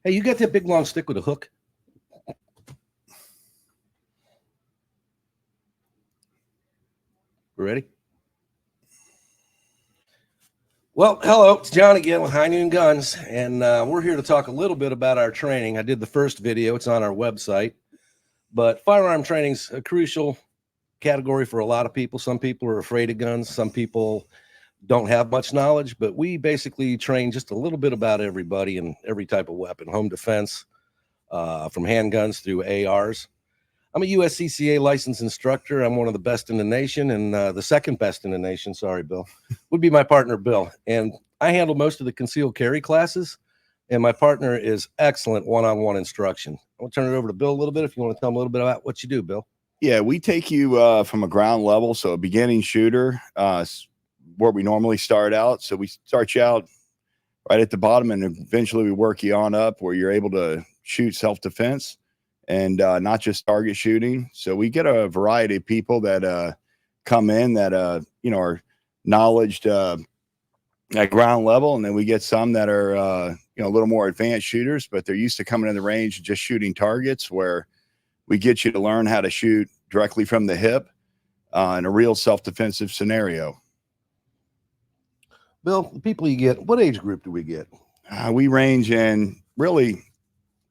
Hey, you got that big long stick with a hook? Ready? Well, hello, it's John again with High Noon Guns, and we're here to talk a little bit about our training. I did the first video, it's on our website, but firearm training's a crucial category for a lot of people. Some people are afraid of guns, some people don't have much knowledge, but we basically train just a little bit about everybody and every type of weapon, home defense, from handguns through ARs. I'm a USCCA licensed instructor. I'm one of the best in the nation, and the second best in the nation, sorry, Bill, would be my partner, Bill. And I handle most of the concealed carry classes, and my partner is excellent one-on-one instruction. I'll turn it over to Bill a little bit if you want to tell him a little bit about what you do, Bill. Yeah, we take you from a ground level, so a beginning shooter, where we normally start out. So we start you out right at the bottom, and eventually we work you on up where you're able to shoot self-defense. And not just target shooting. So we get a variety of people that come in that are knowledged at ground level, and then we get some that are a little more advanced shooters, but they're used to coming in the range and just shooting targets, where we get you to learn how to shoot directly from the hip in a real self-defensive scenario. Bill, the people you get, what age group do we get? We range in really,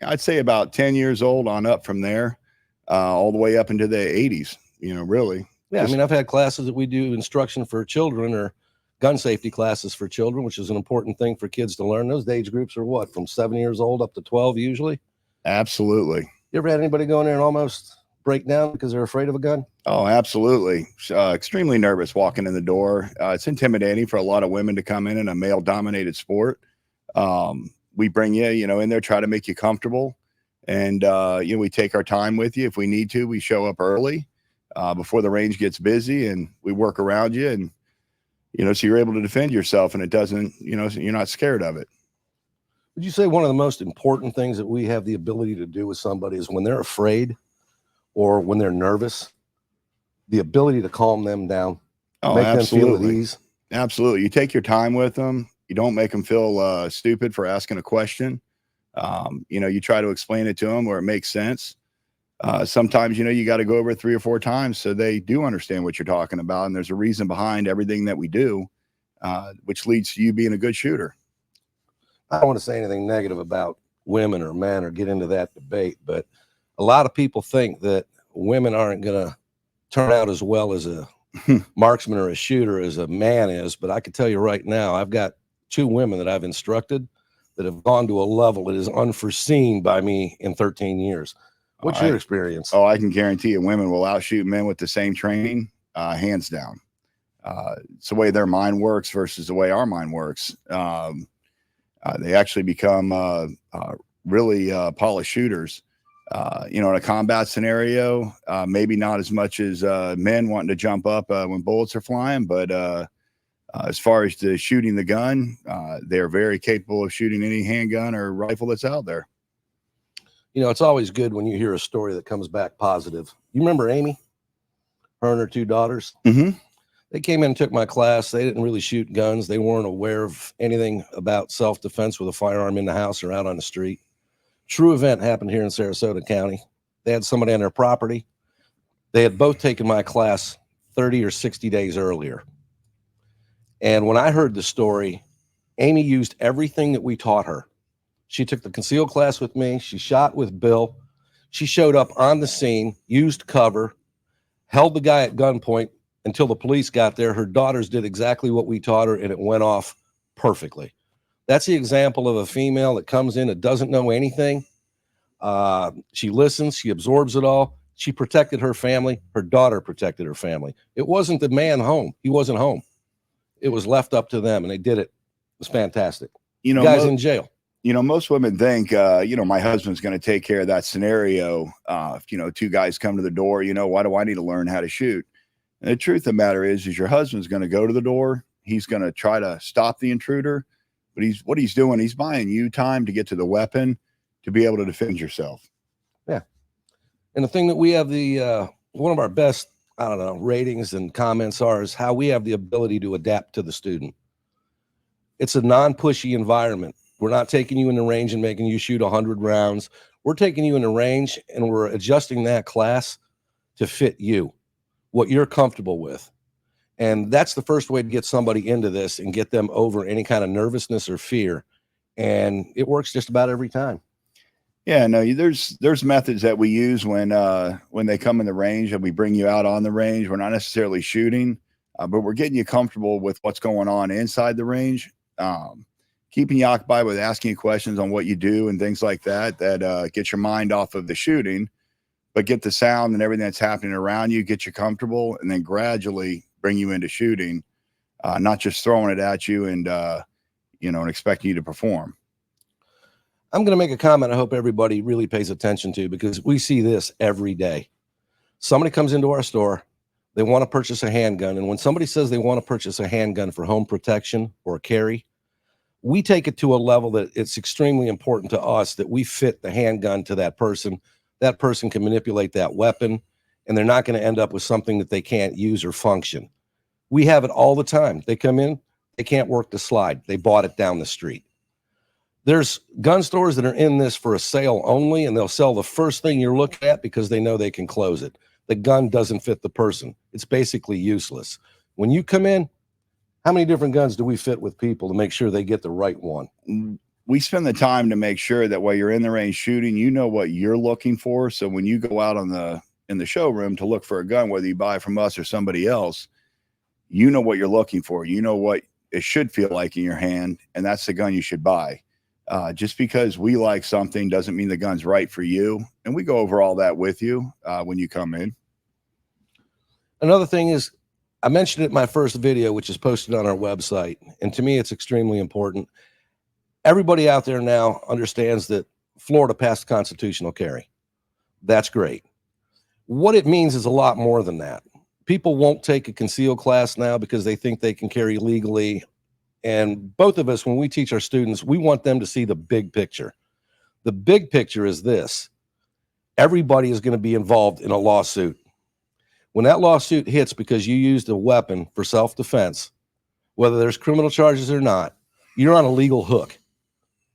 I'd say about 10 years old on up from there, all the way up into the 80s, really. Yeah, I mean, I've had classes that we do instruction for children or gun safety classes for children, which is an important thing for kids to learn. Those age groups are what, from 7 years old up to 12 usually? Absolutely. You ever had anybody go in there and almost break down because they're afraid of a gun? Oh, absolutely. Extremely nervous walking in the door. It's intimidating for a lot of women to come in a male-dominated sport. We bring you, in there, try to make you comfortable. And, we take our time with you. If we need to, we show up early before the range gets busy, and we work around you. And, so you're able to defend yourself, and it doesn't, you're not scared of it. Would you say one of the most important things that we have the ability to do with somebody is when they're afraid or when they're nervous, the ability to calm them down, make absolutely. them feel at ease? Absolutely. You take your time with them. You don't make them feel stupid for asking a question. You try to explain it to them where it makes sense. Sometimes, you got to go over it 3 or 4 times so they do understand what you're talking about. And there's a reason behind everything that we do, which leads to you being a good shooter. I don't want to say anything negative about women or men or get into that debate, but a lot of people think that women aren't going to turn out as well as a marksman or a shooter as a man is. But I can tell you right now, I've got 2 women that I've instructed that have gone to a level that is unforeseen by me in 13 years. What's your experience? I can guarantee you women will outshoot men with the same training, hands down. It's the way their mind works versus the way our mind works. They actually become really polished shooters. In a combat scenario, maybe not as much as men wanting to jump up when bullets are flying, but as far as the shooting the gun, they're very capable of shooting any handgun or rifle that's out there. It's always good when you hear a story that comes back positive. You remember Amy, her and her 2 daughters? Mm-hmm. They came in and took my class. They didn't really shoot guns. They weren't aware of anything about self-defense with a firearm in the house or out on the street. True event happened here in Sarasota County. They had somebody on their property. They had both taken my class 30 or 60 days earlier. And when I heard the story, Amy used everything that we taught her. She took the concealed class with me. She shot with Bill. She showed up on the scene, used cover, held the guy at gunpoint until the police got there. Her daughters did exactly what we taught her, and it went off perfectly. That's the example of a female that comes in and doesn't know anything. She listens. She absorbs it all. She protected her family. Her daughter protected her family. It wasn't the man home. He wasn't home. It was left up to them, and they did it. It was fantastic. Guys in jail. Most women think, my husband's going to take care of that scenario. If, 2 guys come to the door, why do I need to learn how to shoot? And the truth of the matter is your husband's going to go to the door. He's going to try to stop the intruder. But what he's doing, he's buying you time to get to the weapon to be able to defend yourself. Yeah. And the thing that we have one of our best, ratings and comments is how we have the ability to adapt to the student. It's a non-pushy environment. We're not taking you in the range and making you shoot 100 rounds. We're taking you in the range and we're adjusting that class to fit you, what you're comfortable with. And that's the first way to get somebody into this and get them over any kind of nervousness or fear. And it works just about every time. Yeah, no, there's methods that we use when they come in the range and we bring you out on the range. We're not necessarily shooting, but we're getting you comfortable with what's going on inside the range, keeping you occupied with asking you questions on what you do and things like that, that get your mind off of the shooting, but get the sound and everything that's happening around you, get you comfortable, and then gradually bring you into shooting, not just throwing it at you and and expecting you to perform. I'm going to make a comment I hope everybody really pays attention to, because we see this every day. Somebody comes into our store, they want to purchase a handgun. And when somebody says they want to purchase a handgun for home protection or carry, we take it to a level that it's extremely important to us that we fit the handgun to that person. That person can manipulate that weapon, and they're not going to end up with something that they can't use or function. We have it all the time. They come in, they can't work the slide. They bought it down the street. There's gun stores that are in this for a sale only, and they'll sell the first thing you're looking at because they know they can close it. The gun doesn't fit the person. It's basically useless. When you come in, how many different guns do we fit with people to make sure they get the right one? We spend the time to make sure that while you're in the range shooting, you know what you're looking for. So when you go out in the showroom to look for a gun, whether you buy from us or somebody else, you know what you're looking for. You know what it should feel like in your hand, and that's the gun you should buy. Just because we like something doesn't mean the gun's right for you. And we go over all that with you when you come in. Another thing is, I mentioned it in my first video, which is posted on our website. And to me, it's extremely important. Everybody out there now understands that Florida passed constitutional carry. That's great. What it means is a lot more than that. People won't take a concealed class now because they think they can carry legally. And both of us, when we teach our students, we want them to see the big picture. The big picture is this: everybody is going to be involved in a lawsuit. When that lawsuit hits because you used a weapon for self-defense, whether there's criminal charges or not, you're on a legal hook.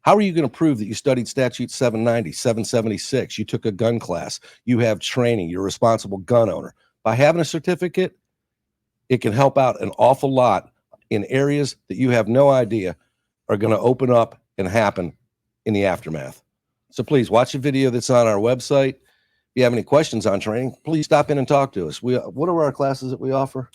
How are you going to prove that you studied statute 790, 776? You took a gun class, you have training, you're a responsible gun owner. By having a certificate, it can help out an awful lot in areas that you have no idea are going to open up and happen in the aftermath. So please watch the video that's on our website. If you have any questions on training, please stop in and talk to us. What are our classes that we offer?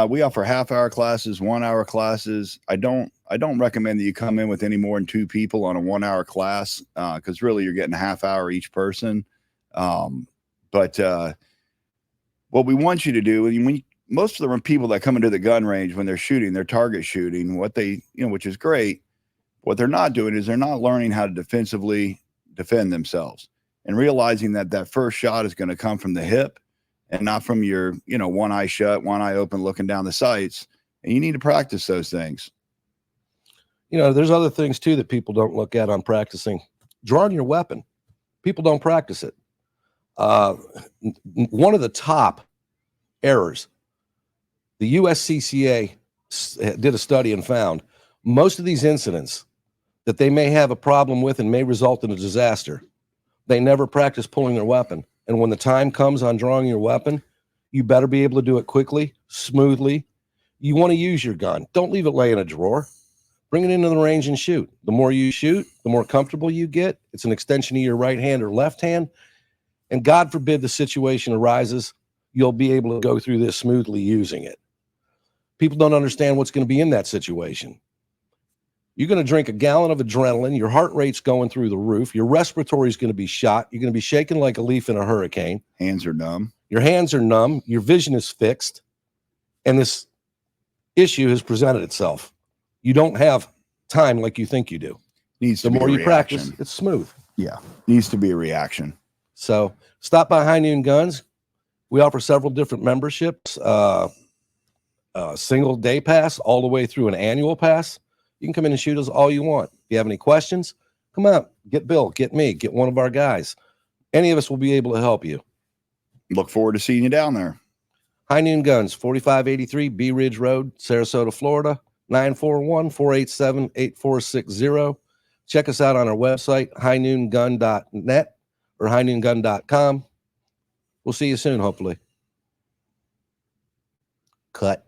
We offer half-hour classes, 1-hour classes. I don't recommend that you come in with any more than 2 people on a 1-hour class, because really you're getting a half hour each person. But what we want you to do, most of the people that come into the gun range when they're shooting, they're target shooting, which is great. What they're not doing is they're not learning how to defensively defend themselves and realizing that that first shot is going to come from the hip and not from your, one eye shut, one eye open, looking down the sights. And you need to practice those things. There's other things too that people don't look at on practicing. Drawing your weapon. People don't practice it. One of the top errors, the USCCA did a study and found most of these incidents that they may have a problem with and may result in a disaster, they never practice pulling their weapon. And when the time comes on drawing your weapon, you better be able to do it quickly, smoothly. You want to use your gun. Don't leave it lay in a drawer. Bring it into the range and shoot. The more you shoot, the more comfortable you get. It's an extension of your right hand or left hand. And God forbid the situation arises, you'll be able to go through this smoothly using it. People don't understand what's going to be in that situation. You're going to drink a gallon of adrenaline. Your heart rate's going through the roof. Your respiratory is going to be shot. You're going to be shaking like a leaf in a hurricane. Hands are numb. Your hands are numb. Your vision is fixed. And this issue has presented itself. You don't have time like you think you do. The more you practice, it's smooth. Yeah. Needs to be a reaction. So stop by High Noon Guns. We offer several different memberships, single day pass all the way through an annual pass. You can come in and shoot us all you want. If you have any questions, come out, get Bill, get me, get one of our guys. Any of us will be able to help you. Look forward to seeing you down there. High Noon Guns, 4583 Bee Ridge Road, Sarasota, Florida, 941-487-8460. Check us out on our website, highnoongun.net or highnoongun.com. We'll see you soon, hopefully. Cut.